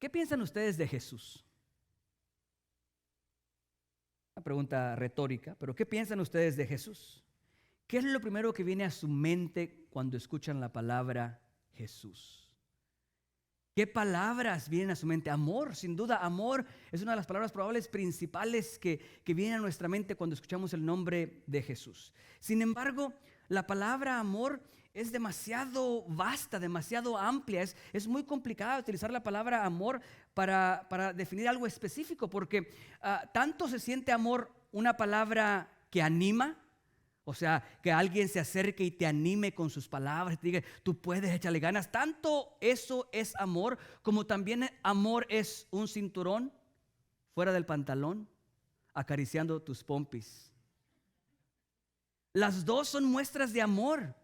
¿Qué piensan ustedes de Jesús? Una pregunta retórica, pero ¿qué piensan ustedes de Jesús? ¿Qué es lo primero que viene a su mente cuando escuchan la palabra Jesús? ¿Qué palabras vienen a su mente? Amor, sin duda, amor es una de las palabras probables principales que vienen a nuestra mente cuando escuchamos el nombre de Jesús. Sin embargo, la palabra amor es demasiado vasta, demasiado amplia. Es muy complicado utilizar la palabra amor para definir algo específico, porque tanto se siente amor una palabra que anima. O sea, que alguien se acerque y te anime con sus palabras, te diga, tú puedes, échale ganas. Tanto eso es amor, como también amor es un cinturón fuera del pantalón, acariciando tus pompis. Las dos son muestras de amor.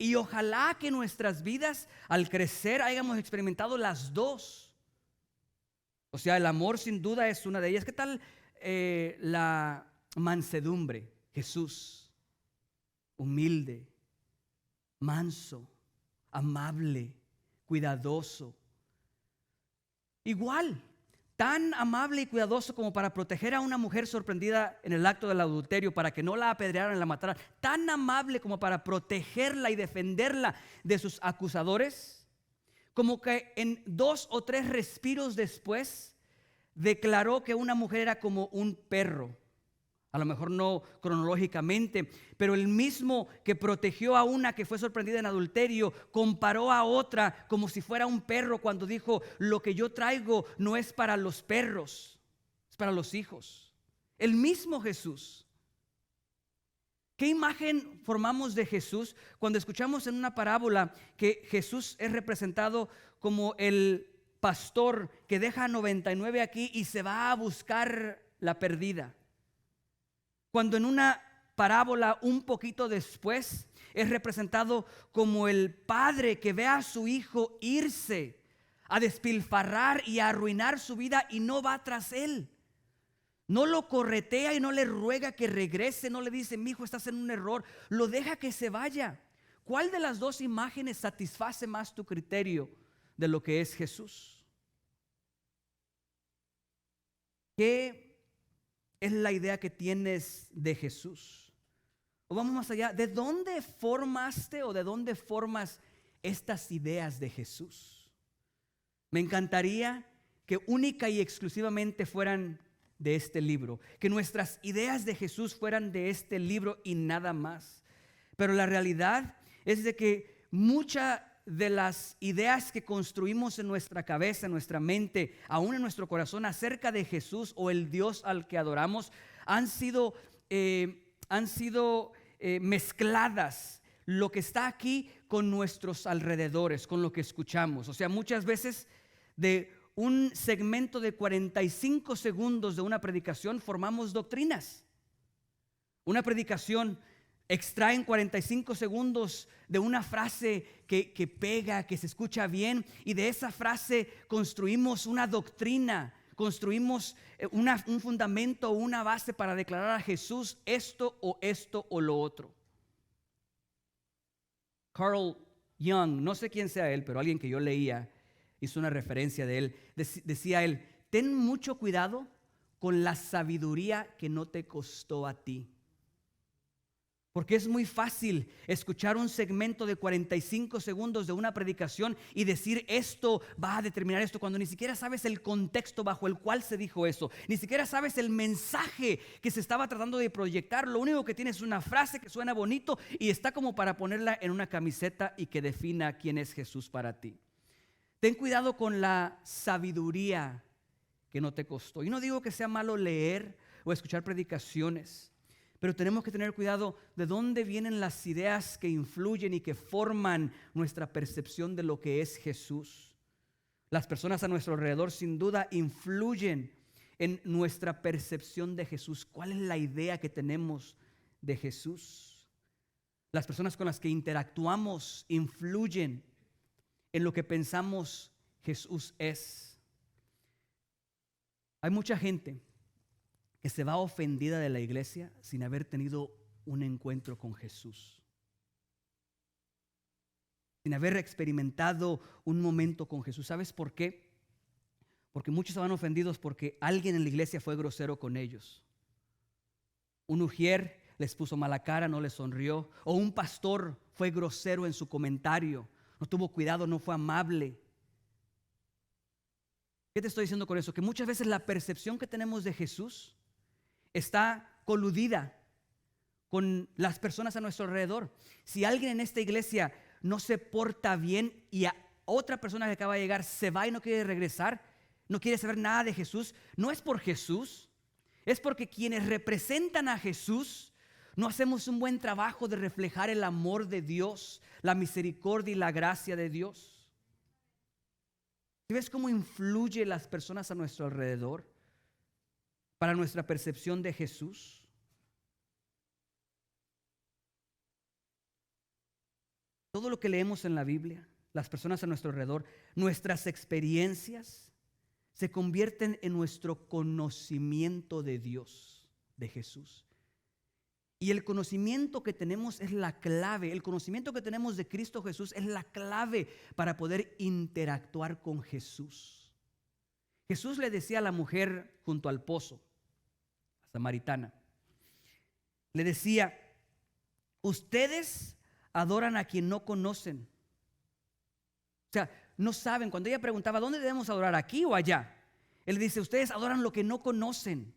Y ojalá que nuestras vidas, al crecer, hayamos experimentado las dos. O sea, el amor sin duda es una de ellas. ¿Qué tal la mansedumbre? Jesús. Humilde, manso, amable, cuidadoso. Igual, tan amable y cuidadoso como para proteger a una mujer sorprendida en el acto del adulterio, para que no la apedrearan y la mataran. Tan amable como para protegerla y defenderla de sus acusadores, como que en 2 o 3 respiros después declaró que una mujer era como un perro. A lo mejor no cronológicamente, pero el mismo que protegió a una que fue sorprendida en adulterio, comparó a otra como si fuera un perro cuando dijo, lo que yo traigo no es para los perros, es para los hijos. El mismo Jesús. ¿Qué imagen formamos de Jesús cuando escuchamos en una parábola que Jesús es representado como el pastor que deja 99 aquí y se va a buscar la perdida? Cuando en una parábola un poquito después es representado como el padre que ve a su hijo irse a despilfarrar y a arruinar su vida y no va tras él. No lo corretea y no le ruega que regrese, no le dice, mi hijo, estás en un error, lo deja que se vaya. ¿Cuál de las dos imágenes satisface más tu criterio de lo que es Jesús? ¿Qué es la idea que tienes de Jesús? O vamos más allá, ¿de dónde formaste o de dónde formas estas ideas de Jesús? Me encantaría que única y exclusivamente fueran de este libro, que nuestras ideas de Jesús fueran de este libro y nada más. Pero la realidad es de que muchas de las ideas que construimos en nuestra cabeza, en nuestra mente, aún en nuestro corazón acerca de Jesús o el Dios al que adoramos, han sido mezcladas lo que está aquí con nuestros alrededores, con lo que escuchamos. O sea, muchas veces de un segmento de 45 segundos de una predicación formamos doctrinas. Una predicación extraen 45 segundos de una frase que pega, que se escucha bien, y de esa frase construimos una doctrina, construimos un fundamento o una base para declarar a Jesús esto o lo otro. Carl Jung, no sé quién sea él, pero alguien que yo leía, hizo una referencia de él. Decía él, ten mucho cuidado con la sabiduría que no te costó a ti. Porque es muy fácil escuchar un segmento de 45 segundos de una predicación y decir esto va a determinar esto, cuando ni siquiera sabes el contexto bajo el cual se dijo eso, ni siquiera sabes el mensaje que se estaba tratando de proyectar. Lo único que tienes es una frase que suena bonito y está como para ponerla en una camiseta y que defina quién es Jesús para ti. Ten cuidado con la sabiduría que no te costó. Y no digo que sea malo leer o escuchar predicaciones, pero tenemos que tener cuidado de dónde vienen las ideas que influyen y que forman nuestra percepción de lo que es Jesús. Las personas a nuestro alrededor sin duda influyen en nuestra percepción de Jesús. ¿Cuál es la idea que tenemos de Jesús? Las personas con las que interactuamos influyen en lo que pensamos Jesús es. Hay mucha gente que se va ofendida de la iglesia sin haber tenido un encuentro con Jesús, sin haber experimentado un momento con Jesús. ¿Sabes por qué? Porque muchos estaban ofendidos porque alguien en la iglesia fue grosero con ellos. Un ujier les puso mala cara, no les sonrió. O un pastor fue grosero en su comentario, no tuvo cuidado, no fue amable. ¿Qué te estoy diciendo con eso? Que muchas veces la percepción que tenemos de Jesús está coludida con las personas a nuestro alrededor. Si alguien en esta iglesia no se porta bien y a otra persona que acaba de llegar se va y no quiere regresar, no quiere saber nada de Jesús, no es por Jesús, es porque quienes representan a Jesús no hacemos un buen trabajo de reflejar el amor de Dios, la misericordia y la gracia de Dios. ¿Ves cómo influye las personas a nuestro alrededor para nuestra percepción de Jesús? Todo lo que leemos en la Biblia, las personas a nuestro alrededor, nuestras experiencias se convierten en nuestro conocimiento de Dios, de Jesús. Y el conocimiento que tenemos es la clave. El conocimiento que tenemos de Cristo Jesús es la clave para poder interactuar con Jesús. Jesús le decía a la mujer junto al pozo, la samaritana, le decía: ustedes adoran a quien no conocen. O sea, no saben. Cuando ella preguntaba, ¿dónde debemos adorar? ¿Aquí o allá? Él dice, ustedes adoran lo que no conocen.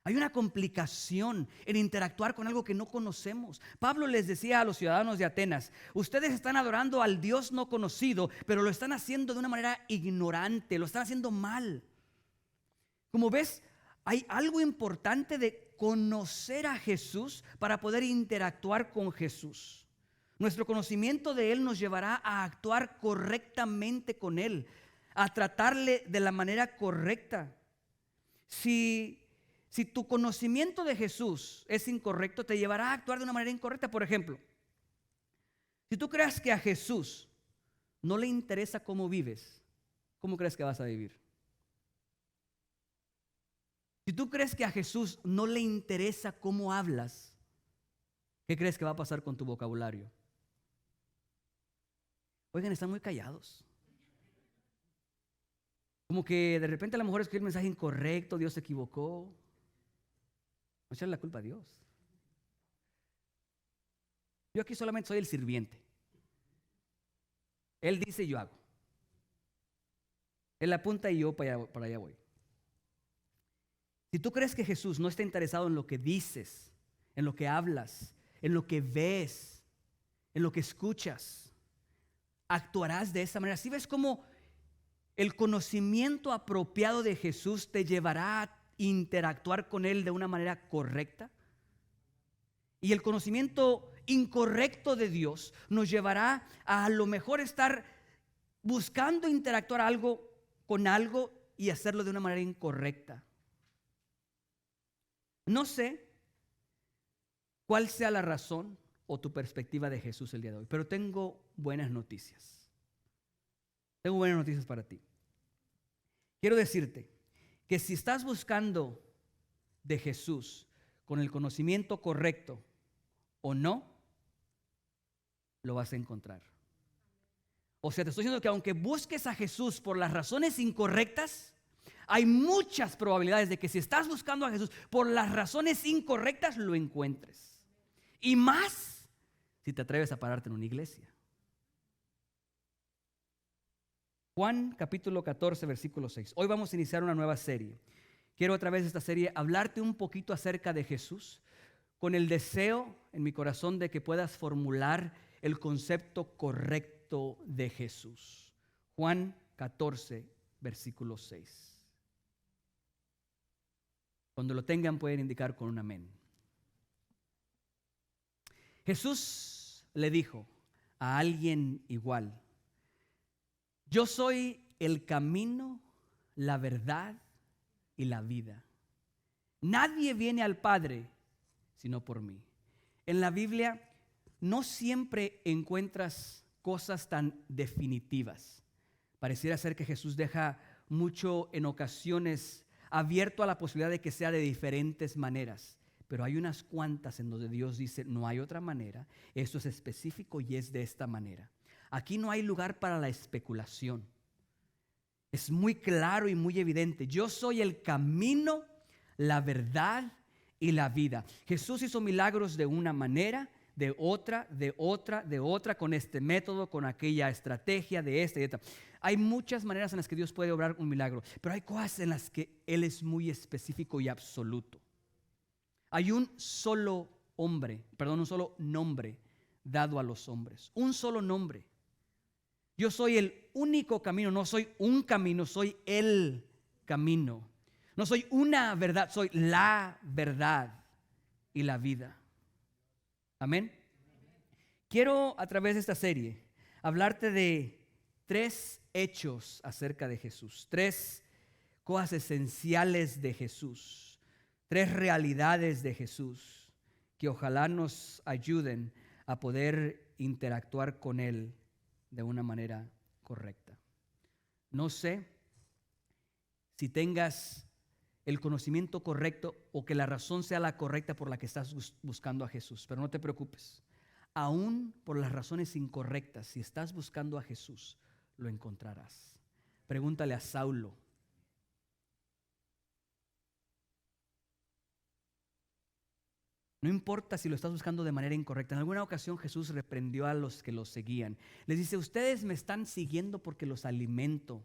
Hay una complicación en interactuar con algo que no conocemos. Pablo les decía a los ciudadanos de Atenas, ustedes están adorando al Dios no conocido, pero lo están haciendo de una manera ignorante, lo están haciendo mal. Como ves, hay algo importante de conocer a Jesús para poder interactuar con Jesús. Nuestro conocimiento de Él nos llevará a actuar correctamente con Él, a tratarle de la manera correcta. Si tu conocimiento de Jesús es incorrecto, te llevará a actuar de una manera incorrecta. Por ejemplo, si tú crees que a Jesús no le interesa cómo vives, ¿cómo crees que vas a vivir? Si tú crees que a Jesús no le interesa cómo hablas, ¿qué crees que va a pasar con tu vocabulario? Oigan, están muy callados. Como que de repente a lo mejor escribí el mensaje incorrecto, Dios se equivocó. No echarle la culpa a Dios. Yo aquí solamente soy el sirviente. Él dice y yo hago. Él apunta y yo para allá voy. Si tú crees que Jesús no está interesado en lo que dices, en lo que hablas, en lo que ves, en lo que escuchas, actuarás de esa manera. ¿Sí ves cómo el conocimiento apropiado de Jesús te llevará a interactuar con Él de una manera correcta? Y el conocimiento incorrecto de Dios nos llevará a lo mejor estar buscando interactuar con algo y hacerlo de una manera incorrecta. No sé cuál sea la razón o tu perspectiva de Jesús el día de hoy, pero tengo buenas noticias. Tengo buenas noticias para ti. Quiero decirte que si estás buscando de Jesús con el conocimiento correcto o no, lo vas a encontrar. O sea, te estoy diciendo que aunque busques a Jesús por las razones incorrectas, hay muchas probabilidades de que si estás buscando a Jesús por las razones incorrectas, lo encuentres. Y más si te atreves a pararte en una iglesia. Juan capítulo 14, versículo 6. Hoy vamos a iniciar una nueva serie. Quiero otra vez esta serie hablarte un poquito acerca de Jesús, con el deseo en mi corazón de que puedas formular el concepto correcto de Jesús. Juan 14, versículo 6. Cuando lo tengan pueden indicar con un amén. Jesús le dijo a alguien igual: yo soy el camino, la verdad y la vida. Nadie viene al Padre sino por mí. En la Biblia no siempre encuentras cosas tan definitivas. Pareciera ser que Jesús deja mucho en ocasiones abierto a la posibilidad de que sea de diferentes maneras. Pero hay unas cuantas en donde Dios dice, no hay otra manera, esto es específico y es de esta manera. Aquí no hay lugar para la especulación. es muy claro y muy evidente. Yo soy el camino, la verdad y la vida. Jesús hizo milagros de una manera, de otra, con este método, con aquella estrategia, de esta y de otra. Hay muchas maneras en las que Dios puede obrar un milagro, pero hay cosas en las que Él es muy específico y absoluto. Hay un solo nombre dado a los hombres. Un solo nombre. Yo soy el único camino, no soy un camino, soy el camino. No soy una verdad, soy la verdad y la vida. Amén. Quiero a través de esta serie hablarte de 3 hechos acerca de Jesús, 3 cosas esenciales de Jesús, 3 realidades de Jesús que ojalá nos ayuden a poder interactuar con Él de una manera correcta. No sé si tengas el conocimiento correcto o que la razón sea la correcta por la que estás buscando a Jesús, pero no te preocupes. Aún por las razones incorrectas, si estás buscando a Jesús, lo encontrarás. Pregúntale a Saulo. No importa si lo estás buscando de manera incorrecta. En alguna ocasión Jesús reprendió a los que lo seguían. Les dice, ustedes me están siguiendo porque los alimento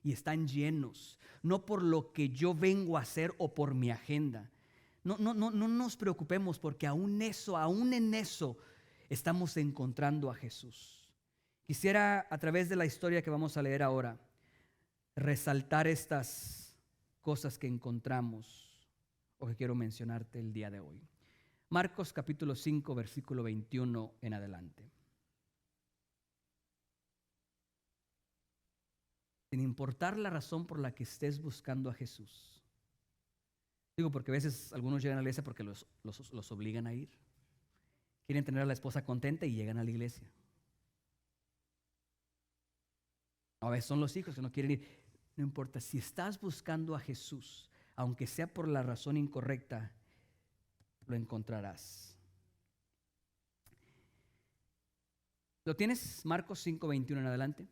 y están llenos, no por lo que yo vengo a hacer o por mi agenda. No nos preocupemos porque aún en eso estamos encontrando a Jesús. Quisiera a través de la historia que vamos a leer ahora resaltar estas cosas que encontramos o que quiero mencionarte el día de hoy. Marcos capítulo 5, versículo 21 en adelante. Sin importar la razón por la que estés buscando a Jesús. Digo porque a veces algunos llegan a la iglesia porque los obligan a ir. Quieren tener a la esposa contenta y llegan a la iglesia. A veces son los hijos que no quieren ir. No importa, si estás buscando a Jesús, aunque sea por la razón incorrecta, lo encontrarás. ¿Lo tienes? Marcos 5, 21 en adelante.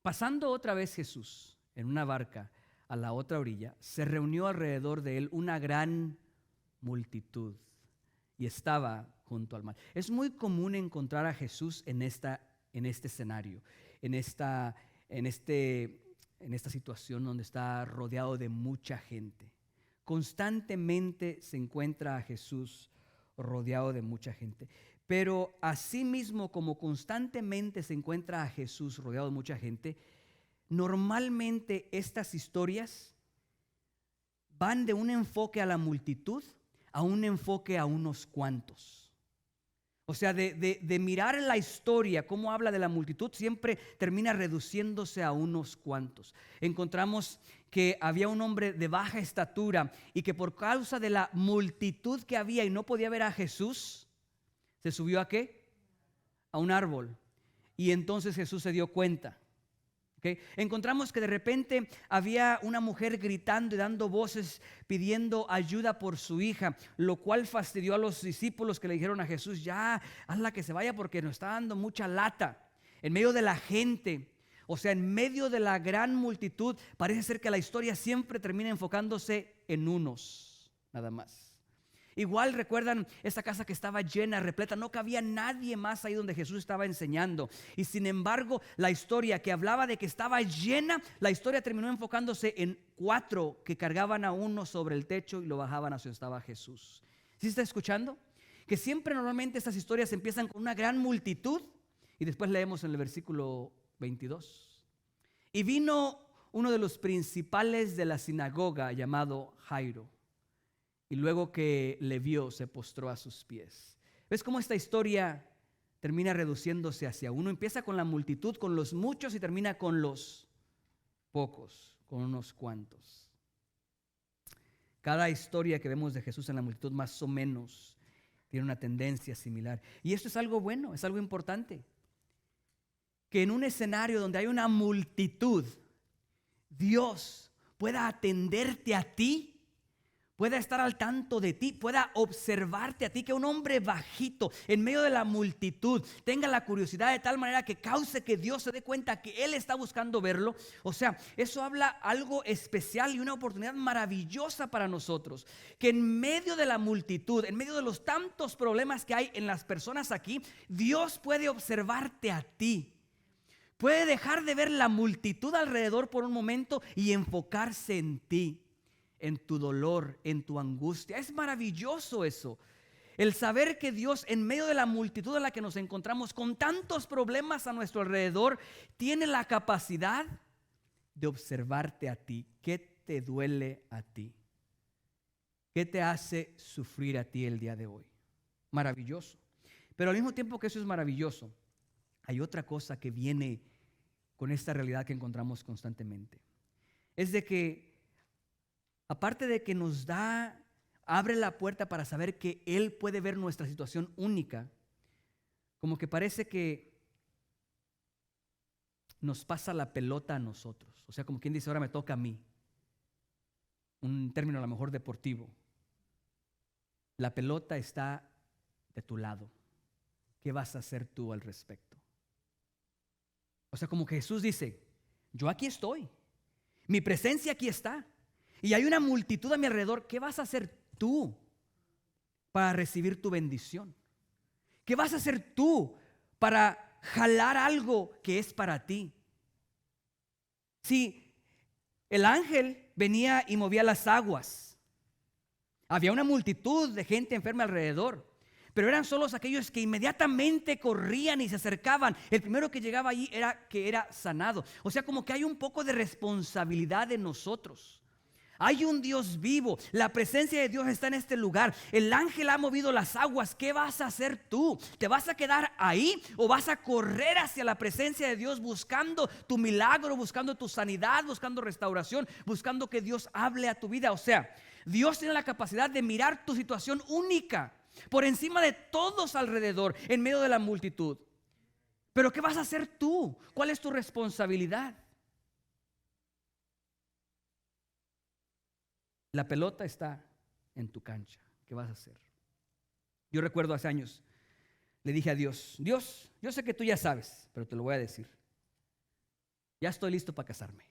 Pasando otra vez Jesús en una barca a la otra orilla, se reunió alrededor de él una gran multitud y estaba junto al mar. Es muy común encontrar a Jesús en este escenario, en esta situación donde está rodeado de mucha gente. Constantemente se encuentra a Jesús rodeado de mucha gente. Pero asimismo, como constantemente se encuentra a Jesús rodeado de mucha gente, normalmente estas historias van de un enfoque a la multitud a un enfoque a unos cuantos. O sea, de mirar la historia, cómo habla de la multitud, siempre termina reduciéndose a unos cuantos. Encontramos que había un hombre de baja estatura y que por causa de la multitud que había y no podía ver a Jesús, ¿se subió a qué? A un árbol. Y entonces Jesús se dio cuenta. ¿Okay? Encontramos que de repente había una mujer gritando y dando voces pidiendo ayuda por su hija, lo cual fastidió a los discípulos que le dijeron a Jesús, ya, hazla que se vaya porque nos está dando mucha lata. En medio de la gente, o sea, en medio de la gran multitud, parece ser que la historia siempre termina enfocándose en unos, nada más. Igual recuerdan esta casa que estaba llena, repleta, no cabía nadie más ahí donde Jesús estaba enseñando. Y sin embargo, la historia que hablaba de que estaba llena, la historia terminó enfocándose en 4 que cargaban a uno sobre el techo y lo bajaban hacia donde estaba Jesús. ¿Sí está escuchando? Que siempre normalmente estas historias empiezan con una gran multitud y después leemos en el versículo 22. Y vino uno de los principales de la sinagoga llamado Jairo. Y luego que le vio, se postró a sus pies. ¿Ves cómo esta historia termina reduciéndose hacia uno? Empieza con la multitud, con los muchos y termina con los pocos, con unos cuantos. Cada historia que vemos de Jesús en la multitud más o menos tiene una tendencia similar. Y esto es algo bueno, es algo importante. Que en un escenario donde hay una multitud, Dios pueda atenderte a ti. pueda estar al tanto de ti, pueda observarte a ti, que un hombre bajito en medio de la multitud tenga la curiosidad de tal manera que cause que Dios se dé cuenta que Él está buscando verlo. O sea, eso habla algo especial y una oportunidad maravillosa para nosotros, que en medio de la multitud, en medio de los tantos problemas que hay en las personas aquí, Dios puede observarte a ti. Puede dejar de ver la multitud alrededor por un momento y enfocarse en ti, en tu dolor, en tu angustia. Es maravilloso eso. El saber que Dios, en medio de la multitud en la que nos encontramos, con tantos problemas a nuestro alrededor, tiene la capacidad de observarte a ti. ¿Qué te duele a ti? ¿Qué te hace sufrir a ti el día de hoy? Maravilloso. Pero al mismo tiempo que eso es maravilloso, hay otra cosa que viene con esta realidad que encontramos constantemente. Es de que, aparte de que nos abre la puerta para saber que Él puede ver nuestra situación única, como que parece que nos pasa la pelota a nosotros. O sea, como quien dice, ahora me toca a mí. Un término a lo mejor deportivo. La pelota está de tu lado. ¿Qué vas a hacer tú al respecto? O sea, como que Jesús dice, yo aquí estoy. Mi presencia aquí está. Y hay una multitud a mi alrededor. ¿Qué vas a hacer tú para recibir tu bendición? ¿Qué vas a hacer tú para jalar algo que es para ti? Si el ángel venía y movía las aguas, había una multitud de gente enferma alrededor, pero eran solos aquellos que inmediatamente corrían y se acercaban. El primero que llegaba allí era sanado. O sea, como que hay un poco de responsabilidad en nosotros. Hay un Dios vivo, la presencia de Dios está en este lugar. El ángel ha movido las aguas. ¿Qué vas a hacer tú? ¿Te vas a quedar ahí o vas a correr hacia la presencia de Dios buscando tu milagro, buscando tu sanidad, buscando restauración, buscando que Dios hable a tu vida? O sea, Dios tiene la capacidad de mirar tu situación única por encima de todos alrededor, en medio de la multitud. Pero ¿qué vas a hacer tú? ¿Cuál es tu responsabilidad? La pelota está en tu cancha. ¿Qué vas a hacer? Yo recuerdo hace años, le dije a Dios, Dios, yo sé que tú ya sabes, pero te lo voy a decir. Ya estoy listo para casarme.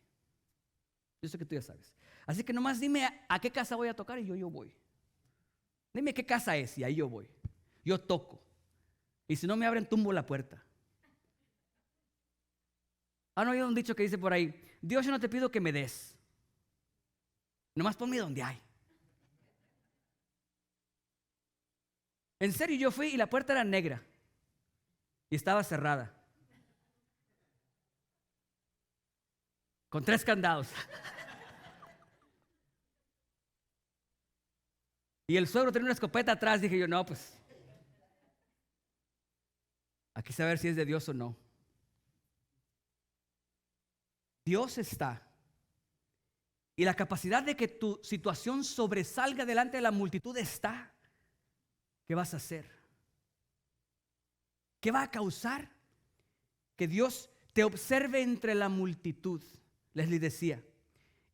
Yo sé que tú ya sabes. Así que nomás dime a qué casa voy a tocar y yo voy. Dime qué casa es y ahí yo voy. Yo toco. Y si no me abren, tumbo la puerta. ¿Han oído un dicho que dice por ahí? Dios, yo no te pido que me des. Nomás ponme donde hay. En serio, yo fui y la puerta era negra y estaba cerrada con 3 candados. Y el suegro tenía una escopeta atrás. Dije yo, no, pues aquí saber si es de Dios o no. Dios está. Y la capacidad de que tu situación sobresalga delante de la multitud está. ¿Qué vas a hacer? ¿Qué va a causar? Que Dios te observe entre la multitud. Leslie decía,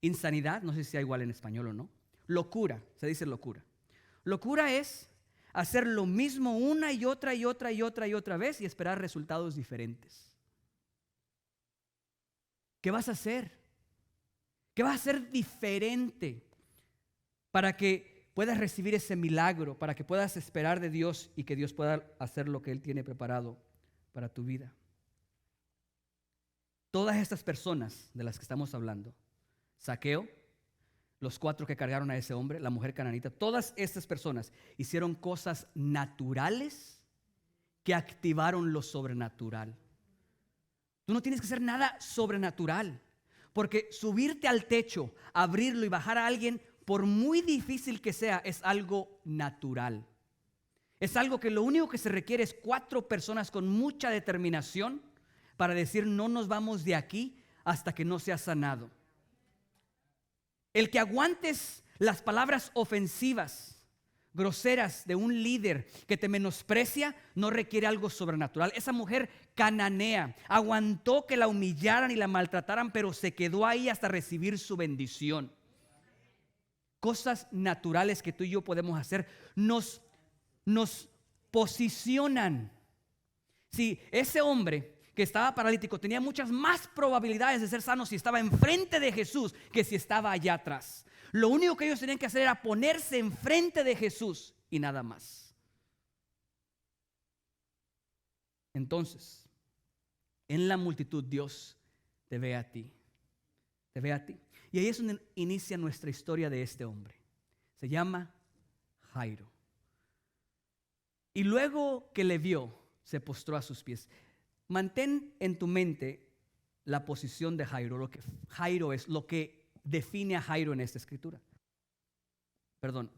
insanidad, no sé si sea igual en español o no. Locura, se dice locura. Locura es hacer lo mismo una y otra y otra y otra y otra vez y esperar resultados diferentes. ¿Qué vas a hacer? ¿Qué vas a hacer diferente para que puedas recibir ese milagro, para que puedas esperar de Dios y que Dios pueda hacer lo que Él tiene preparado para tu vida? Todas estas personas de las que estamos hablando, Zaqueo, los 4 que cargaron a ese hombre, la mujer cananita, todas estas personas hicieron cosas naturales que activaron lo sobrenatural. Tú no tienes que hacer nada sobrenatural, porque subirte al techo, abrirlo y bajar a alguien, por muy difícil que sea, es algo natural. Es algo que lo único que se requiere es 4 personas con mucha determinación para decir no nos vamos de aquí hasta que no sea sanado. El que aguantes las palabras ofensivas, groseras de un líder que te menosprecia no requiere algo sobrenatural. Esa mujer cananea aguantó que la humillaran y la maltrataran, pero se quedó ahí hasta recibir su bendición. cosas naturales que tú y yo podemos hacer nos posicionan. Si ese hombre que estaba paralítico tenía muchas más probabilidades de ser sano si estaba enfrente de Jesús que si estaba allá atrás. Lo único que ellos tenían que hacer era ponerse enfrente de Jesús y nada más. Entonces, en la multitud Dios te ve a ti. Te ve a ti. Y ahí es donde inicia nuestra historia de este hombre. Se llama Jairo. Y luego que le vio, se postró a sus pies. Mantén en tu mente la posición de Jairo, lo que Jairo es, lo que define a Jairo en esta escritura. Perdón.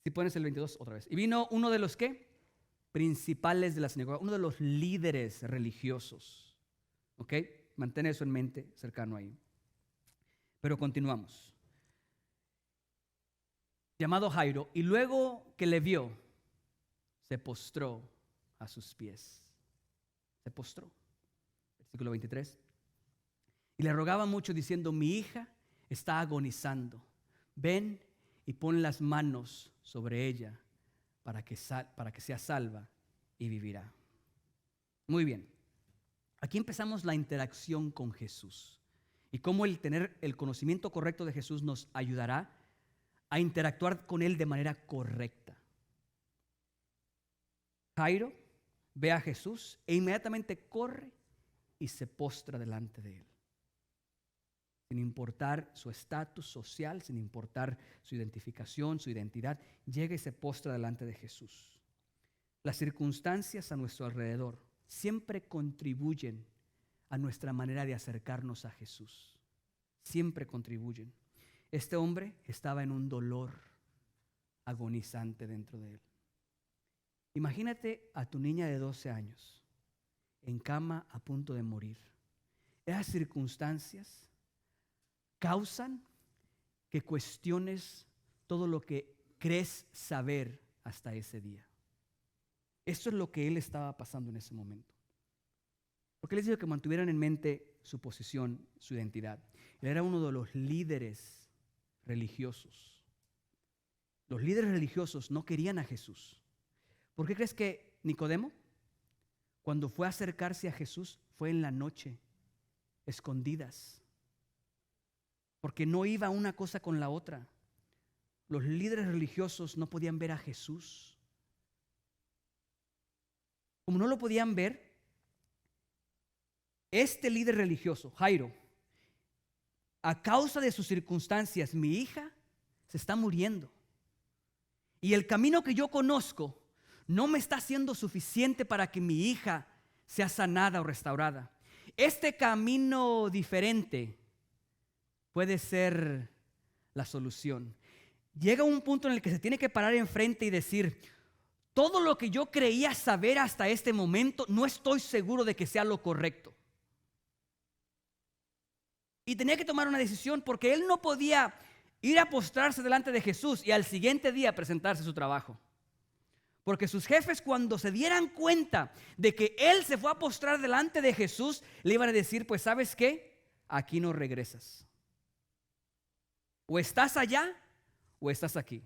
Si pones el 22 otra vez. Y vino uno de los ¿qué? Principales de la sinagoga, uno de los líderes religiosos. ¿Ok? Mantén eso en mente, cercano ahí. Pero continuamos. Llamado Jairo, y luego que le vio, se postró a sus pies. Se postró. Versículo 23. Y le rogaba mucho diciendo, mi hija está agonizando. Ven y pon las manos sobre ella para que sea salva y vivirá. Muy bien. Aquí empezamos la interacción con Jesús y cómo el tener el conocimiento correcto de Jesús nos ayudará a interactuar con Él de manera correcta. Jairo ve a Jesús e inmediatamente corre y se postra delante de Él. Sin importar su estatus social, sin importar su identificación, su identidad, llega y se postra delante de Jesús. Las circunstancias a nuestro alrededor siempre contribuyen a nuestra manera de acercarnos a Jesús. Siempre contribuyen. Este hombre estaba en un dolor agonizante dentro de él. Imagínate a tu niña de 12 años en cama a punto de morir. Esas circunstancias causan que cuestiones todo lo que crees saber hasta ese día. Esto es lo que él estaba pasando en ese momento. Porque les digo que mantuvieran en mente su posición, su identidad. Él era uno de los líderes religiosos. Los líderes religiosos no querían a Jesús. ¿Por qué crees que Nicodemo, cuando fue a acercarse a Jesús, fue en la noche, escondidas? Porque no iba una cosa con la otra. Los líderes religiosos no podían ver a Jesús. Como no lo podían ver, este líder religioso, Jairo, a causa de sus circunstancias, mi hija se está muriendo. Y el camino que yo conozco no me está siendo suficiente para que mi hija sea sanada o restaurada. Este camino diferente puede ser la solución. Llega un punto en el que se tiene que parar enfrente y decir, todo lo que yo creía saber hasta este momento, no estoy seguro de que sea lo correcto. Y tenía que tomar una decisión porque él no podía ir a postrarse delante de Jesús y al siguiente día presentarse su trabajo. Porque sus jefes, cuando se dieran cuenta de que él se fue a postrar delante de Jesús, le iban a decir, pues ¿sabes qué? Aquí no regresas. O estás allá o estás aquí.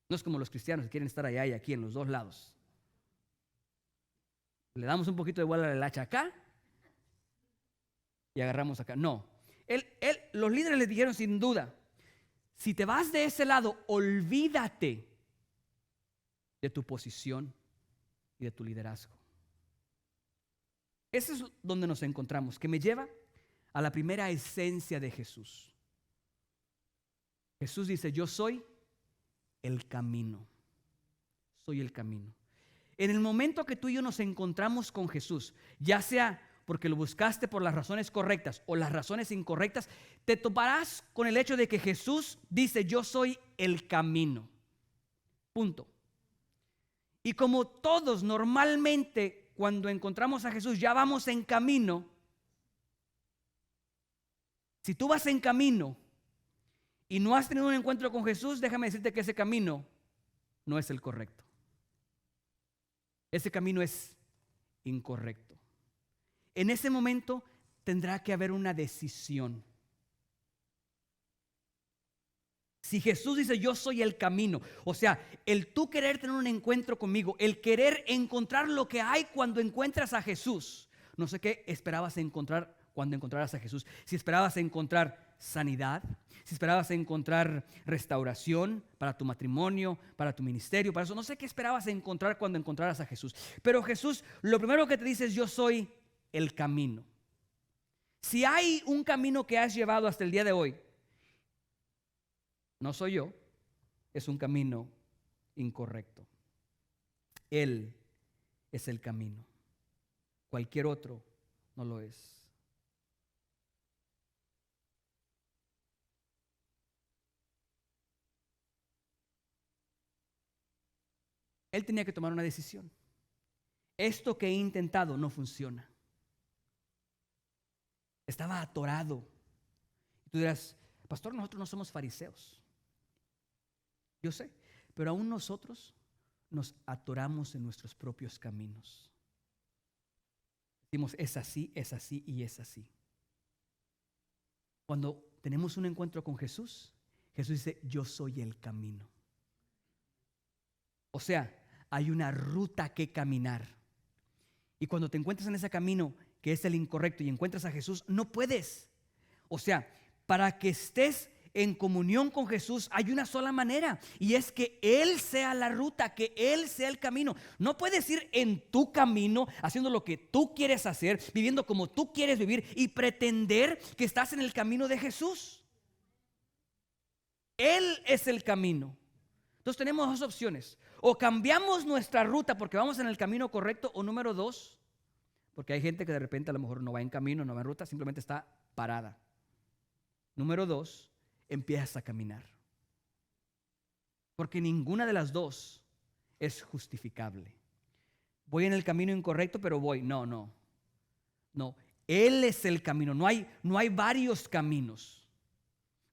No es como los cristianos que quieren estar allá y aquí en los dos lados. Le damos un poquito de bola al hacha acá y agarramos acá. No. Los líderes le dijeron sin duda, si te vas de ese lado, olvídate de tu posición y de tu liderazgo. Eso es donde nos encontramos, que me lleva a la primera esencia de Jesús. Jesús dice, yo soy el camino. Soy el camino. En el momento que tú y yo nos encontramos con Jesús, ya sea porque lo buscaste por las razones correctas o las razones incorrectas, te toparás con el hecho de que Jesús dice, yo soy el camino. Punto. Y como todos normalmente cuando encontramos a Jesús ya vamos en camino, si tú vas en camino y no has tenido un encuentro con Jesús, déjame decirte que ese camino no es el correcto. Ese camino es incorrecto. En ese momento tendrá que haber una decisión. Si Jesús dice yo soy el camino, o sea, el tú querer tener un encuentro conmigo, el querer encontrar lo que hay cuando encuentras a Jesús. No sé qué esperabas encontrar cuando encontraras a Jesús. Si esperabas encontrar sanidad, si esperabas encontrar restauración para tu matrimonio, para tu ministerio, para eso. No sé qué esperabas encontrar cuando encontraras a Jesús. Pero Jesús lo primero que te dice es yo soy el camino. Si hay un camino que has llevado hasta el día de hoy, no soy yo, es un camino incorrecto. Él es el camino. Cualquier otro no lo es. Él tenía que tomar una decisión. Esto que he intentado no funciona. Estaba atorado. Y tú dirás, pastor, nosotros no somos fariseos. Yo sé, pero aún nosotros nos atoramos en nuestros propios caminos. Decimos, es así y es así. Cuando tenemos un encuentro con Jesús, Jesús dice, yo soy el camino. O sea, hay una ruta que caminar. Y cuando te encuentras en ese camino que es el incorrecto y encuentras a Jesús, no puedes. O sea, para que estés en comunión con Jesús hay una sola manera, y es que Él sea la ruta, que Él sea el camino. No puedes ir en tu camino haciendo lo que tú quieres hacer, viviendo como tú quieres vivir y pretender que estás en el camino de Jesús. Él es el camino. Entonces tenemos dos opciones: o cambiamos nuestra ruta porque vamos en el camino correcto, o número dos, porque hay gente que de repente a lo mejor no va en camino, no va en ruta, simplemente está parada. Número dos, empiezas a caminar. Porque ninguna de las dos es justificable. Voy en el camino incorrecto, pero voy. No. Él es el camino. No hay varios caminos.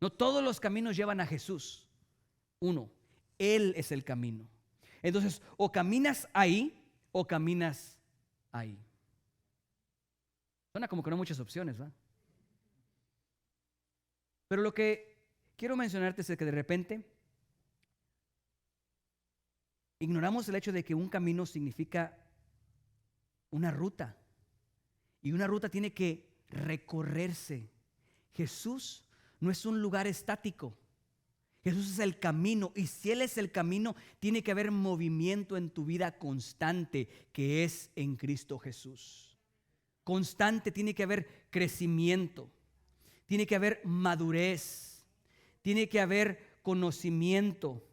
No todos los caminos llevan a Jesús. Uno, Él es el camino. Entonces, o caminas ahí o caminas ahí. Suena como que no hay muchas opciones, ¿verdad? Pero lo que quiero mencionarte es que de repente ignoramos el hecho de que un camino significa una ruta. Y una ruta tiene que recorrerse. Jesús no es un lugar estático. Jesús es el camino, y si Él es el camino, tiene que haber movimiento en tu vida constante, que es en Cristo Jesús. Constante, tiene que haber crecimiento, tiene que haber madurez, tiene que haber conocimiento,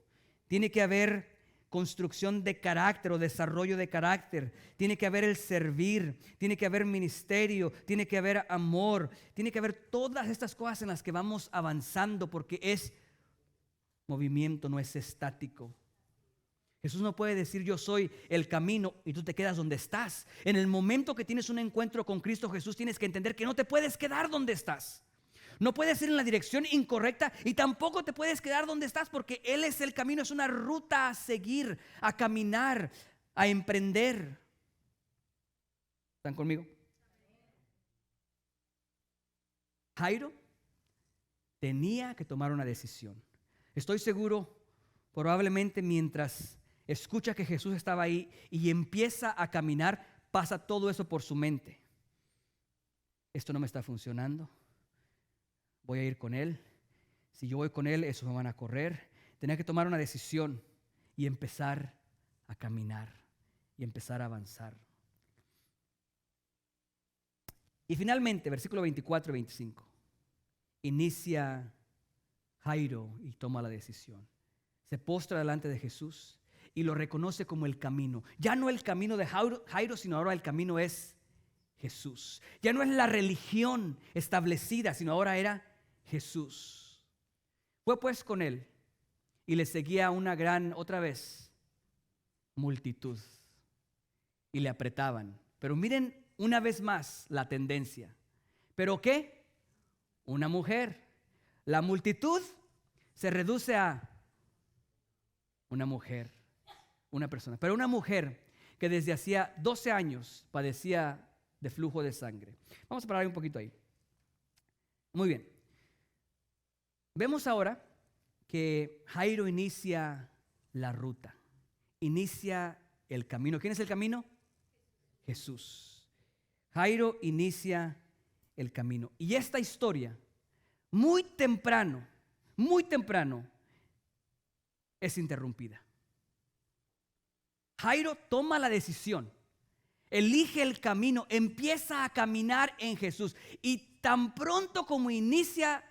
tiene que haber construcción de carácter o desarrollo de carácter, tiene que haber el servir, tiene que haber ministerio, tiene que haber amor, tiene que haber todas estas cosas en las que vamos avanzando, porque es movimiento, no es estático. Jesús no puede decir yo soy el camino y tú te quedas donde estás. En el momento que tienes un encuentro con Cristo Jesús, tienes que entender que no te puedes quedar donde estás. No puedes ir en la dirección incorrecta y tampoco te puedes quedar donde estás, porque Él es el camino, es una ruta a seguir, a caminar, a emprender. ¿Están conmigo? Jairo tenía que tomar una decisión. Estoy seguro, probablemente mientras escucha que Jesús estaba ahí y empieza a caminar, pasa todo eso por su mente. Esto no me está funcionando. Voy a ir con Él. Si yo voy con Él, esos me van a correr. Tenía que tomar una decisión y empezar a caminar y empezar a avanzar. Y finalmente, versículo 24 y 25, inicia Jairo y toma la decisión. Se postra delante de Jesús y lo reconoce como el camino. Ya no el camino de Jairo, sino ahora el camino es Jesús. Ya no es la religión establecida, sino ahora era Jesús. Fue pues con él y le seguía una gran, otra vez, multitud. Y le apretaban. Pero miren una vez más la tendencia. ¿Pero qué? Una mujer. La multitud se reduce a una mujer, una persona. Pero una mujer que desde hacía 12 años padecía de flujo de sangre. Vamos a parar un poquito ahí. Muy bien. Vemos ahora que Jairo inicia la ruta, inicia el camino. ¿Quién es el camino? Jesús. Jairo inicia el camino. Y esta historia, muy temprano, es interrumpida. Jairo toma la decisión, elige el camino, empieza a caminar en Jesús. Y tan pronto como inicia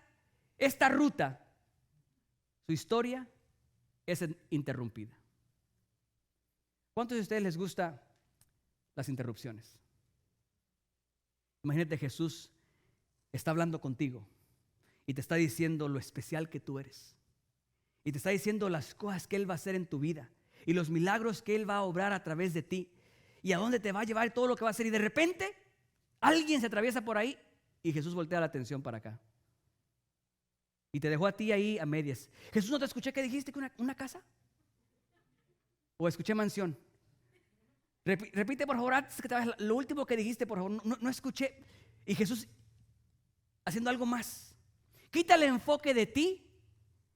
esta ruta, su historia es interrumpida. ¿Cuántos de ustedes les gustan las interrupciones? Imagínate, Jesús está hablando contigo y te está diciendo lo especial que tú eres. Y te está diciendo las cosas que Él va a hacer en tu vida y los milagros que Él va a obrar a través de ti y a dónde te va a llevar, todo lo que va a hacer. Y de repente alguien se atraviesa por ahí y Jesús voltea la atención para acá y te dejó a ti ahí a medias. Jesús, ¿no te escuché que dijiste que una casa? ¿O escuché mansión? Repite por favor antes que te vayas lo último que dijiste, por favor. No escuché. Y Jesús haciendo algo más. Quita el enfoque de ti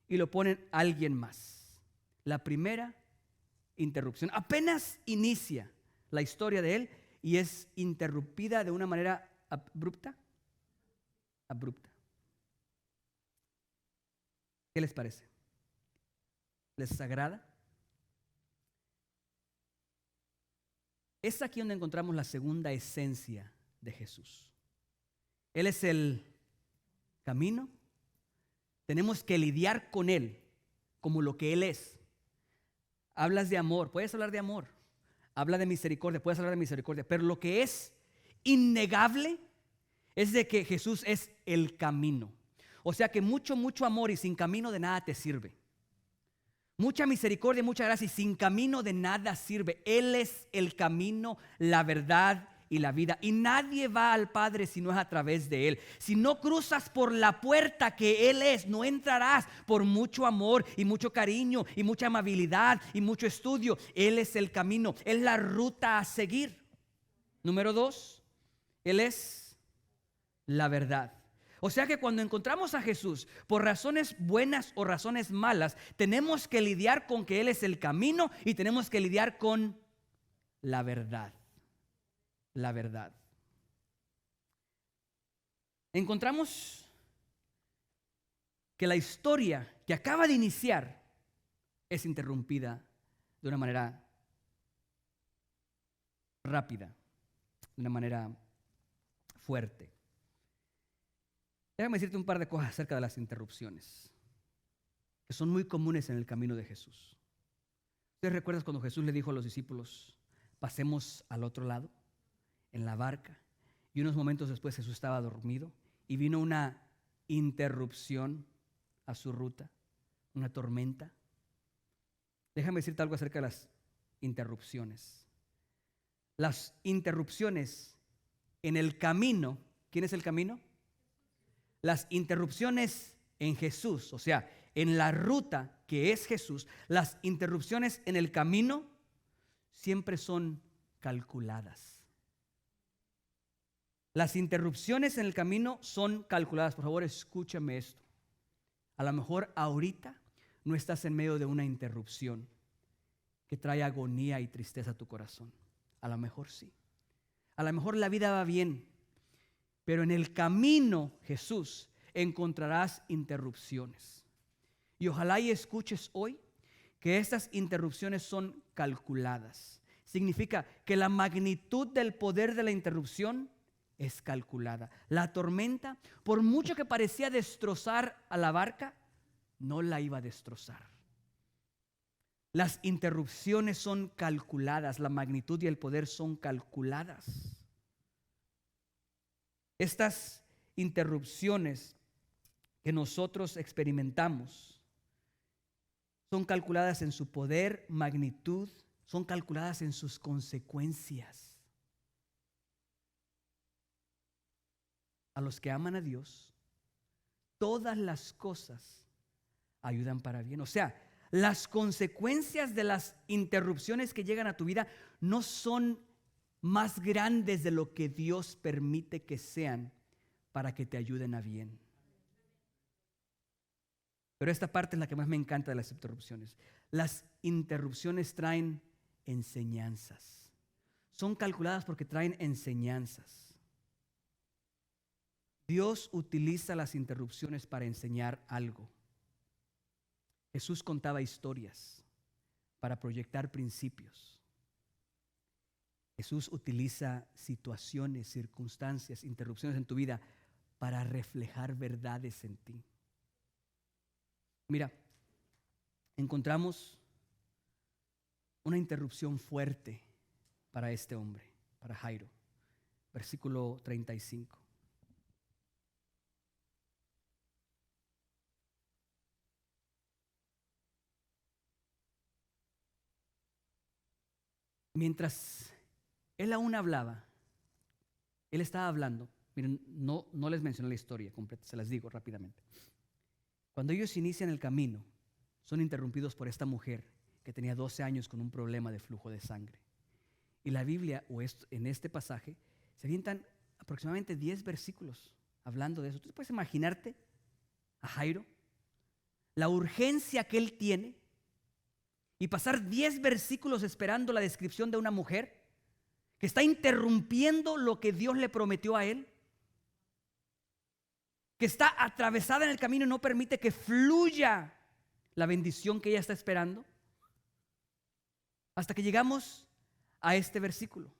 y lo pone en alguien más. La primera interrupción. Apenas inicia la historia de Él y es interrumpida de una manera abrupta. ¿Qué les parece? ¿Les agrada? Es aquí donde encontramos la segunda esencia de Jesús. Él es el camino. Tenemos que lidiar con Él como lo que Él es. Hablas de amor, puedes hablar de amor. Habla de misericordia, puedes hablar de misericordia. Pero lo que es innegable es de que Jesús es el camino. O sea que mucho amor y sin camino de nada te sirve. Mucha misericordia, mucha gracia y sin camino de nada sirve. Él es el camino, la verdad y la vida. Y nadie va al Padre si no es a través de Él. Si no cruzas por la puerta que Él es, no entrarás por mucho amor y mucho cariño y mucha amabilidad y mucho estudio. Él es el camino, es la ruta a seguir. Número 2, Él es la verdad. O sea que cuando encontramos a Jesús, por razones buenas o razones malas, tenemos que lidiar con que Él es el camino y tenemos que lidiar con la verdad. La verdad. Encontramos que la historia que acaba de iniciar es interrumpida de una manera rápida, de una manera fuerte. Déjame decirte un par de cosas acerca de las interrupciones, que son muy comunes en el camino de Jesús. ¿Ustedes recuerdan cuando Jesús le dijo a los discípulos, pasemos al otro lado, en la barca? Y unos momentos después Jesús estaba dormido y vino una interrupción a su ruta, una tormenta. Déjame decirte algo acerca de las interrupciones. Las interrupciones en el camino, ¿quién es el camino? Las interrupciones en Jesús, o sea, en la ruta que es Jesús, las interrupciones en el camino siempre son calculadas. Las interrupciones en el camino son calculadas. Por favor, escúchame esto. A lo mejor ahorita no estás en medio de una interrupción que trae agonía y tristeza a tu corazón. A lo mejor sí. A lo mejor la vida va bien. Pero en el camino, Jesús, encontrarás interrupciones. Y ojalá y escuches hoy que estas interrupciones son calculadas. Significa que la magnitud del poder de la interrupción es calculada. La tormenta, por mucho que parecía destrozar a la barca, no la iba a destrozar. Las interrupciones son calculadas, la magnitud y el poder son calculadas. Estas interrupciones que nosotros experimentamos son calculadas en su poder, magnitud, son calculadas en sus consecuencias. A los que aman a Dios, todas las cosas ayudan para bien. O sea, las consecuencias de las interrupciones que llegan a tu vida no son más grandes de lo que Dios permite que sean para que te ayuden a bien. Pero esta parte es la que más me encanta de las interrupciones. Las interrupciones traen enseñanzas. Son calculadas porque traen enseñanzas. Dios utiliza las interrupciones para enseñar algo. Jesús contaba historias para proyectar principios. Jesús utiliza situaciones, circunstancias, interrupciones en tu vida para reflejar verdades en ti. Mira, encontramos una interrupción fuerte para este hombre, para Jairo. Versículo 35. Mientras él aún hablaba, él estaba hablando. Miren, no les mencioné la historia completa, se las digo rápidamente. Cuando ellos inician el camino, son interrumpidos por esta mujer que tenía 12 años con un problema de flujo de sangre. Y la Biblia, en este pasaje, se avientan aproximadamente 10 versículos hablando de eso. ¿Tú puedes imaginarte a Jairo? La urgencia que él tiene y pasar 10 versículos esperando la descripción de una mujer que está interrumpiendo lo que Dios le prometió a él, que está atravesada en el camino y no permite que fluya la bendición que ella está esperando, hasta que llegamos a este versículo.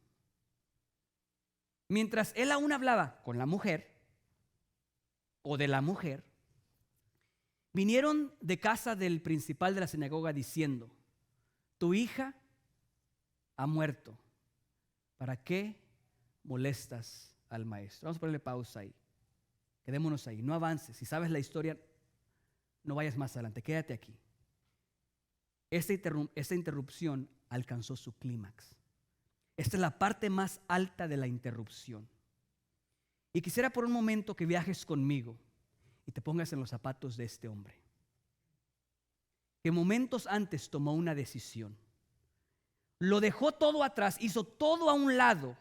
Mientras él aún hablaba con la mujer o de la mujer, vinieron de casa del principal de la sinagoga diciendo: tu hija ha muerto, ¿para qué molestas al maestro? Vamos a ponerle pausa ahí. Quedémonos ahí, no avances. Si sabes la historia, no vayas más adelante, quédate aquí. Esta interrupción alcanzó su clímax. Esta es la parte más alta de la interrupción. Y quisiera por un momento que viajes conmigo y te pongas en los zapatos de este hombre, que momentos antes tomó una decisión. Lo dejó todo atrás, hizo todo a un lado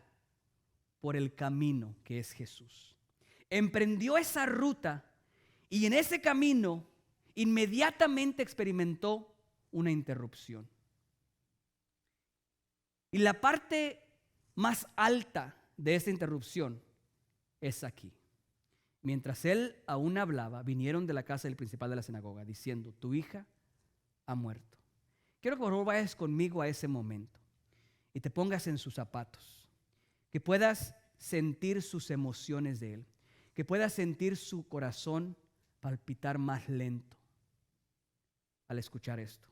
por el camino que es Jesús. Emprendió esa ruta y en ese camino inmediatamente experimentó una interrupción. Y la parte más alta de esta interrupción es aquí. Mientras él aún hablaba, vinieron de la casa del principal de la sinagoga diciendo: tu hija ha muerto. Quiero que por favor vayas conmigo a ese momento y te pongas en sus zapatos, que puedas sentir sus emociones de él, que puedas sentir su corazón palpitar más lento al escuchar esto.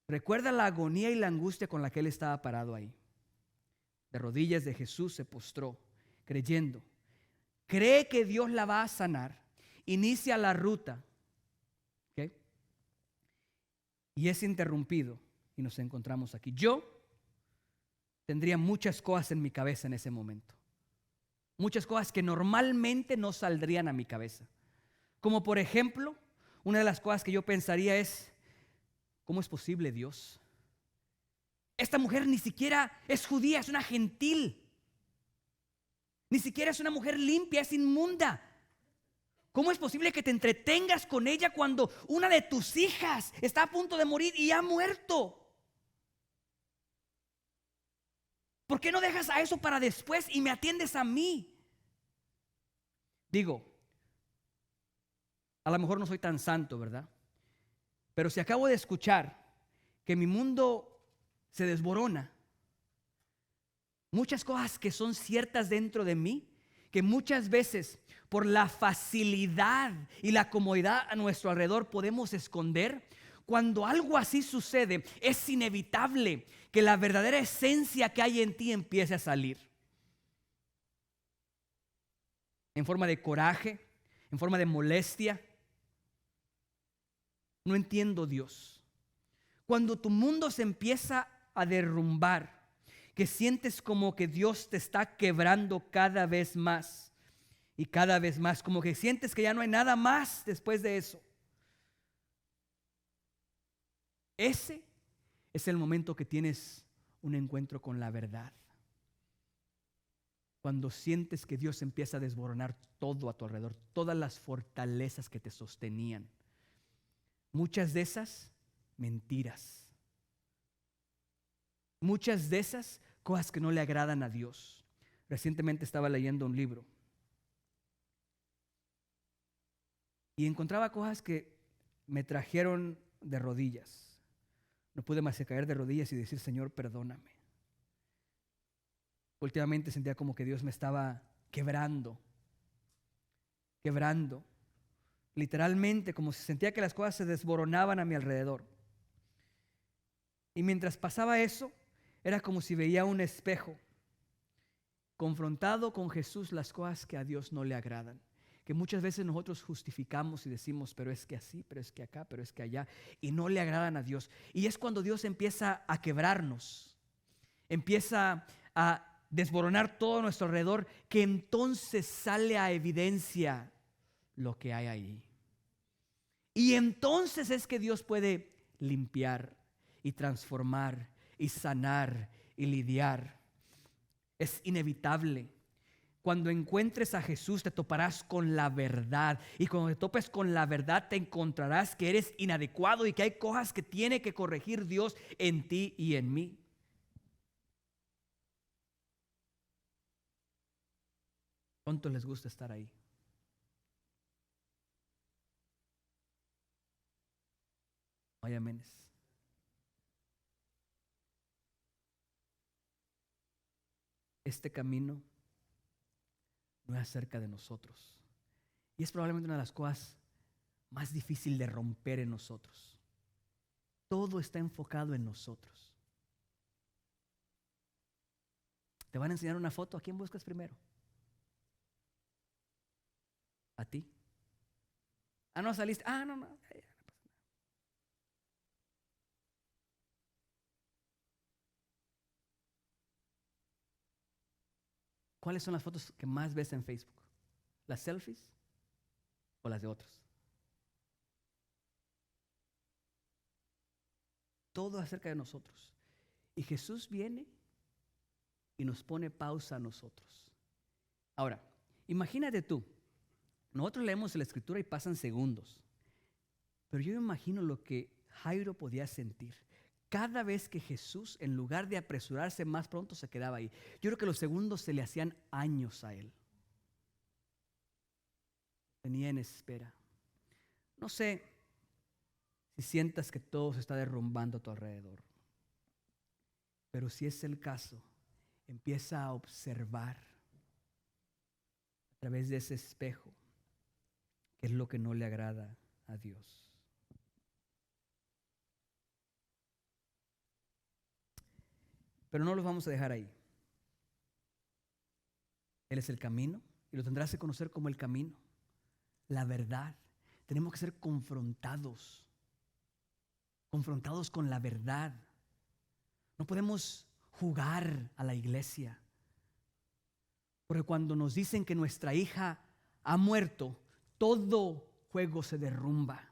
Recuerda la agonía y la angustia con la que él estaba parado ahí. De rodillas de Jesús se postró, creyendo. Cree que Dios la va a sanar. Inicia la ruta. ¿Okay? Y es interrumpido y nos encontramos aquí. Yo tendría muchas cosas en mi cabeza en ese momento. Muchas cosas que normalmente no saldrían a mi cabeza. Como por ejemplo, una de las cosas que yo pensaría es: ¿cómo es posible, Dios? Esta mujer ni siquiera es judía, es una gentil. Ni siquiera es una mujer limpia, es inmunda. ¿Cómo es posible que te entretengas con ella cuando una de tus hijas está a punto de morir y ha muerto? ¿Por qué no dejas a eso para después y me atiendes a mí? Digo, a lo mejor no soy tan santo, ¿verdad? Pero si acabo de escuchar que mi mundo se desborona, muchas cosas que son ciertas dentro de mí, que muchas veces por la facilidad y la comodidad a nuestro alrededor podemos esconder, cuando algo así sucede, es inevitable que la verdadera esencia que hay en ti empiece a salir. En forma de coraje, en forma de molestia. No entiendo, Dios. Cuando tu mundo se empieza a derrumbar, que sientes como que Dios te está quebrando cada vez más y cada vez más, como que sientes que ya no hay nada más después de eso. Ese es el momento que tienes un encuentro con la verdad. Cuando sientes que Dios empieza a desboronar todo a tu alrededor, todas las fortalezas que te sostenían, Muchas de esas mentiras. Muchas de esas cosas que no le agradan a Dios. Recientemente estaba leyendo un libro y encontraba cosas que me trajeron de rodillas. No pude más que caer de rodillas y decir: Señor, perdóname. Últimamente sentía como que Dios me estaba quebrando. Literalmente, como si sentía que las cosas se desboronaban a mi alrededor. Y mientras pasaba eso, era como si veía un espejo, confrontado con Jesús, las cosas que a Dios no le agradan. Que muchas veces nosotros justificamos y decimos: pero es que así, pero es que acá, pero es que allá, y no le agradan a Dios. Y es cuando Dios empieza a quebrarnos, empieza a desboronar todo a nuestro alrededor, que entonces sale a evidencia lo que hay ahí. Y entonces es que Dios puede limpiar y transformar y sanar y lidiar. Es inevitable. Cuando encuentres a Jesús te toparás con la verdad, y cuando te topes con la verdad te encontrarás que eres inadecuado y que hay cosas que tiene que corregir Dios en ti y en mí. ¿Cuánto les gusta estar ahí? No hay amenes. Este camino no es acerca de nosotros. Y es probablemente una de las cosas más difíciles de romper en nosotros. Todo está enfocado en nosotros. Te van a enseñar una foto. ¿A quién buscas primero? ¿A ti? Ah, no saliste. Ah, no, no. ¿Cuáles son las fotos que más ves en Facebook? ¿Las selfies o las de otros? Todo acerca de nosotros. Y Jesús viene y nos pone pausa a nosotros. Ahora, imagínate tú. Nosotros leemos la escritura y pasan segundos. Pero yo me imagino lo que Jairo podía sentir cada vez que Jesús, en lugar de apresurarse más pronto, se quedaba ahí. Yo creo que los segundos se le hacían años a él. Tenía en espera. No sé si sientas que todo se está derrumbando a tu alrededor, pero si es el caso, empieza a observar a través de ese espejo qué es lo que no le agrada a Dios. Pero no los vamos a dejar ahí. Él es el camino y lo tendrás que conocer como el camino, la verdad. Tenemos que ser confrontados con la verdad. No podemos jugar a la iglesia, porque cuando nos dicen que nuestra hija ha muerto, todo juego se derrumba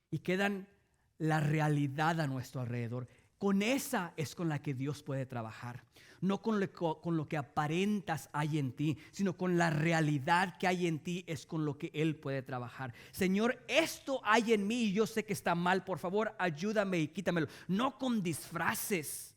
y quedan la realidad a nuestro alrededor. Con esa es con la que Dios puede trabajar. No con lo que aparentas hay en ti, sino con la realidad que hay en ti es con lo que Él puede trabajar. Señor, esto hay en mí y yo sé que está mal. Por favor, ayúdame y quítamelo. No con disfraces,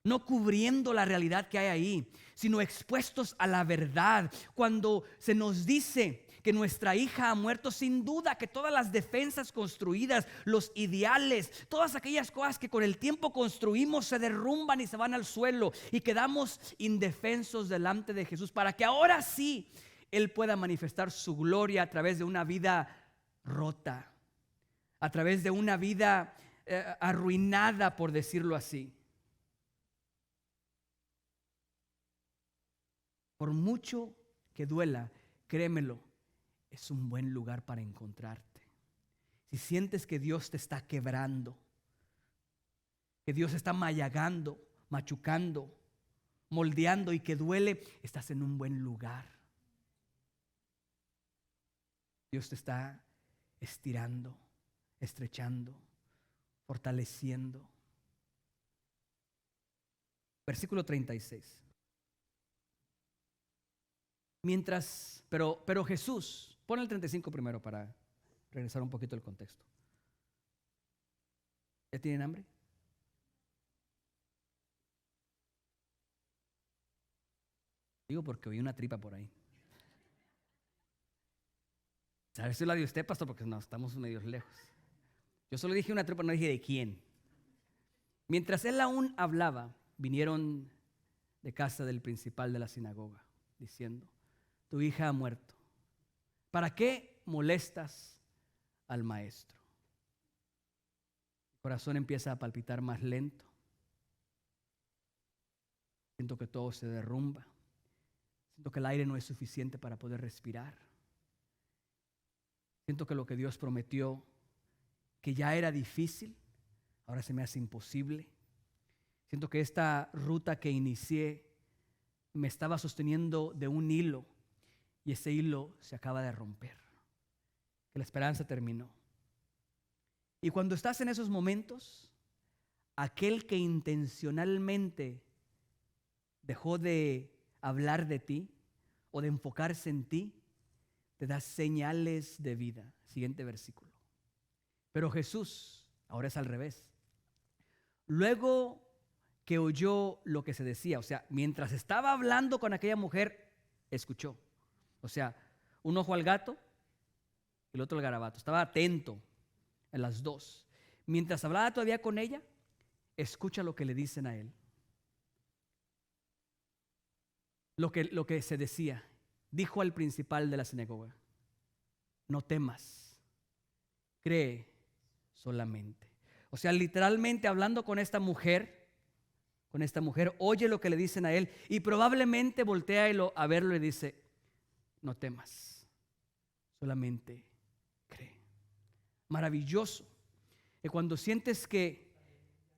no cubriendo la realidad que hay ahí, sino expuestos a la verdad. Cuando se nos dice que nuestra hija ha muerto, sin duda que todas las defensas construidas, los ideales, todas aquellas cosas que con el tiempo construimos se derrumban y se van al suelo y quedamos indefensos delante de Jesús, para que ahora sí Él pueda manifestar su gloria a través de una vida rota, a través de una vida arruinada, por decirlo así. Por mucho que duela, créemelo, es un buen lugar para encontrarte. Si sientes que Dios te está quebrando, que Dios está mayagando, machucando, moldeando y que duele, estás en un buen lugar. Dios te está estirando, estrechando, fortaleciendo. Versículo 36. Pero Jesús, pon el 35 primero para regresar un poquito al contexto. ¿Ya tienen hambre? Digo porque oí una tripa por ahí. ¿Sabes si la de usted, pastor? Porque no, estamos medio lejos. Yo solo dije una tripa, no dije de quién. Mientras él aún hablaba, vinieron de casa del principal de la sinagoga, diciendo: tu hija ha muerto. ¿Para qué molestas al maestro? El corazón empieza a palpitar más lento. Siento que todo se derrumba. Siento que el aire no es suficiente para poder respirar. Siento que lo que Dios prometió, que ya era difícil, ahora se me hace imposible. Siento que esta ruta que inicié me estaba sosteniendo de un hilo y ese hilo se acaba de romper. Que la esperanza terminó. Y cuando estás en esos momentos, aquel que intencionalmente dejó de hablar de ti o de enfocarse en ti, te da señales de vida. Siguiente versículo. Pero Jesús, ahora es al revés. Luego que oyó lo que se decía, o sea, mientras estaba hablando con aquella mujer, escuchó. O sea, un ojo al gato y el otro al garabato. Estaba atento en las dos. Mientras hablaba todavía con ella, escucha lo que le dicen a él. Lo que se decía. Dijo al principal de la sinagoga: no temas, cree solamente. O sea, literalmente hablando con esta mujer, oye lo que le dicen a él y probablemente voltea a verlo y dice: no temas, solamente cree. Maravilloso. Y cuando sientes que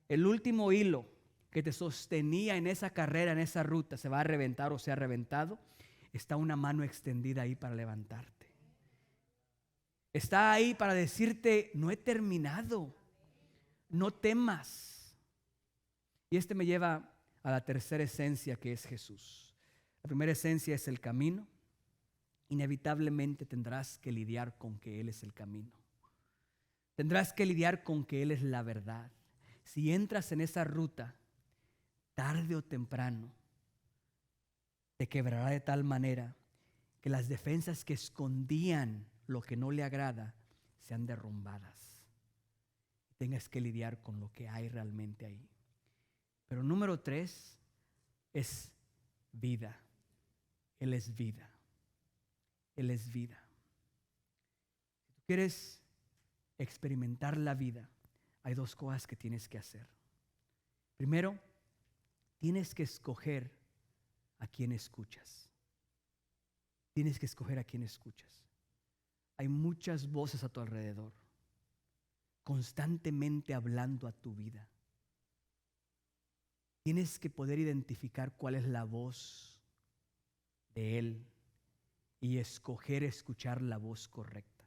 el último hilo que te sostenía en esa carrera, en esa ruta, se va a reventar o se ha reventado, está una mano extendida ahí para levantarte. Está ahí para decirte: no he terminado, no temas. Y me lleva a la tercera esencia, que es Jesús. La primera esencia es el camino. Inevitablemente tendrás que lidiar con que Él es el camino. Tendrás que lidiar con que Él es la verdad. Si entras en esa ruta, tarde o temprano, te quebrará de tal manera que las defensas que escondían lo que no le agrada sean derrumbadas. Tengas que lidiar con lo que hay realmente ahí. Pero número 3 es vida. Él es vida. Él es vida. Si tú quieres experimentar la vida, hay 2 cosas que tienes que hacer. Primero, tienes que escoger a quién escuchas. Tienes que escoger a quién escuchas. Hay muchas voces a tu alrededor, constantemente hablando a tu vida. Tienes que poder identificar cuál es la voz de Él y escoger escuchar la voz correcta.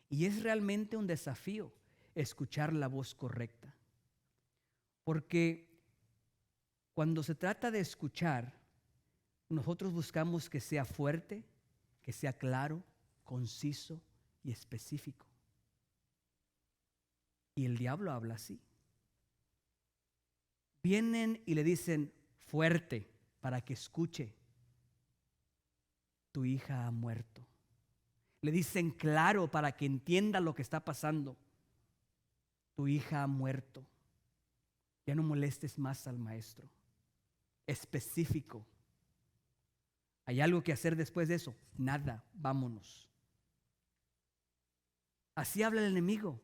Y es realmente un desafío escuchar la voz correcta. Porque cuando se trata de escuchar, nosotros buscamos que sea fuerte, que sea claro, conciso y específico. Y el diablo habla así. Vienen y le dicen fuerte para que escuche: tu hija ha muerto. Le dicen claro para que entienda lo que está pasando: tu hija ha muerto. Ya no molestes más al maestro. Específico. ¿Hay algo que hacer después de eso? Nada, vámonos. Así habla el enemigo.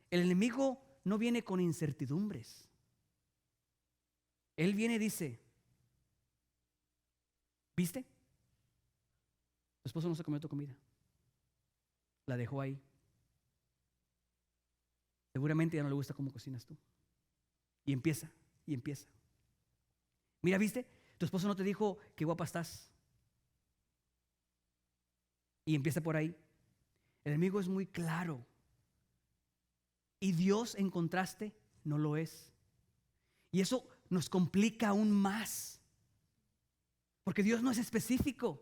El enemigo no viene con incertidumbres. Él viene y dice: ¿viste? Tu esposo no se comió tu comida. La dejó ahí. Seguramente ya no le gusta cómo cocinas tú. Y empieza. Mira, ¿viste? Tu esposo no te dijo qué guapa estás. Y empieza por ahí. El enemigo es muy claro. Y Dios, en contraste, no lo es. Y eso nos complica aún más. Porque Dios no es específico.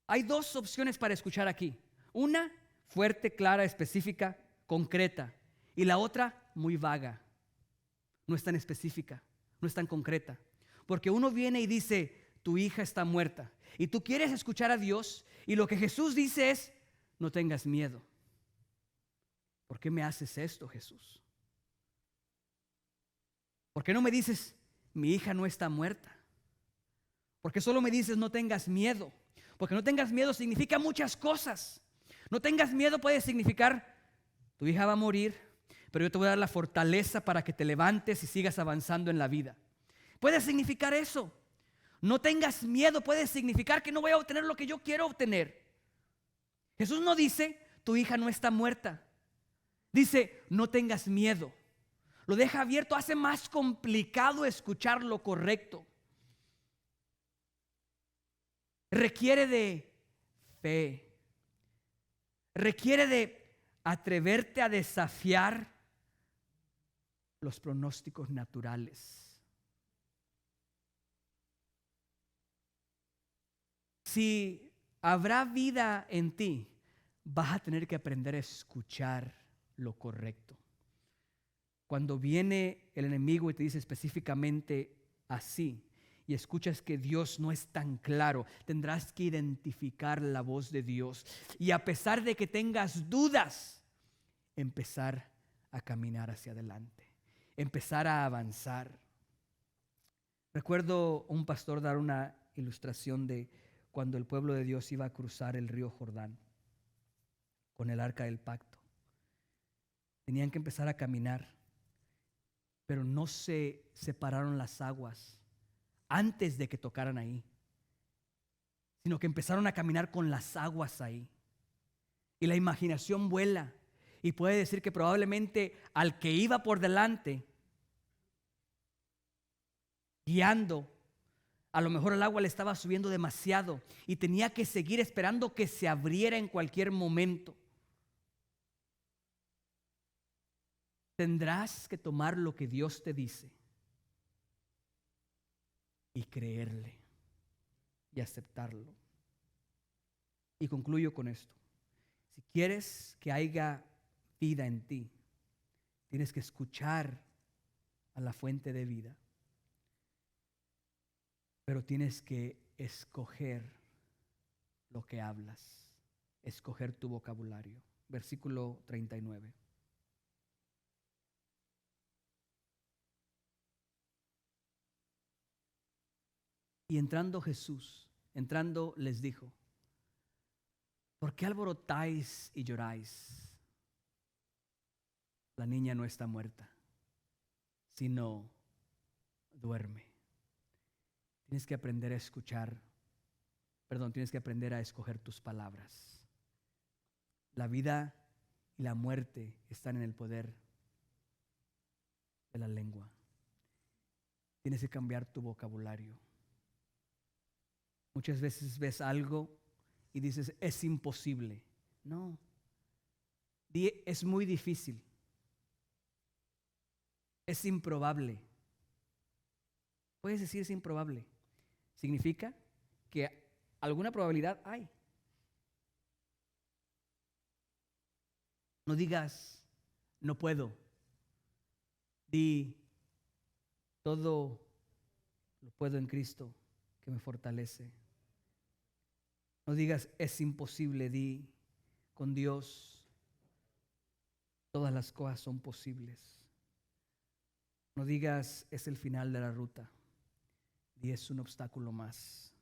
Hay 2 opciones para escuchar aquí. Una fuerte, clara, específica, concreta. Y la otra muy vaga. No es tan específica, no es tan concreta. Porque uno viene y dice, tu hija está muerta. Y tú quieres escuchar a Dios. Y lo que Jesús dice es, no tengas miedo. ¿Por qué me haces esto, Jesús? ¿Por qué no me dices, mi hija no está muerta? ¿Por qué solo me dices, no tengas miedo? Porque no tengas miedo significa muchas cosas. No tengas miedo puede significar, tu hija va a morir, pero yo te voy a dar la fortaleza para que te levantes y sigas avanzando en la vida. Puede significar eso. No tengas miedo puede significar que no voy a obtener lo que yo quiero obtener. Jesús no dice, tu hija no está muerta. Dice, no tengas miedo. Lo deja abierto, hace más complicado escuchar lo correcto. Requiere de fe. Requiere de atreverte a desafiar los pronósticos naturales. Si habrá vida en ti, vas a tener que aprender a escuchar lo correcto. Cuando viene el enemigo y te dice específicamente así, y escuchas que Dios no es tan claro, tendrás que identificar la voz de Dios. Y a pesar de que tengas dudas, empezar a caminar hacia adelante, empezar a avanzar. Recuerdo un pastor dar una ilustración de cuando el pueblo de Dios iba a cruzar el río Jordán con el arca del pacto. Tenían que empezar a caminar, pero no se separaron las aguas antes de que tocaran ahí, sino que empezaron a caminar con las aguas ahí. Y la imaginación vuela y puede decir que probablemente al que iba por delante, guiando, a lo mejor el agua le estaba subiendo demasiado y tenía que seguir esperando que se abriera en cualquier momento. Tendrás que tomar lo que Dios te dice y creerle y aceptarlo. Y concluyo con esto. Si quieres que haya vida en ti, tienes que escuchar a la fuente de vida. Pero tienes que escoger lo que hablas, escoger tu vocabulario. Versículo 39. Y entrando Jesús, les dijo, ¿por qué alborotáis y lloráis? La niña no está muerta, sino duerme. Tienes que aprender a escuchar, tienes que aprender a escoger tus palabras. La vida y la muerte están en el poder de la lengua. Tienes que cambiar tu vocabulario. Muchas veces ves algo y dices, es imposible. No, es muy difícil. Es improbable. Puedes decir es improbable. Significa que alguna probabilidad hay. No digas, no puedo. Di, todo lo puedo en Cristo que me fortalece. No digas, es imposible. Di, con Dios todas las cosas son posibles. No digas, es el final de la ruta. Di, es un obstáculo más.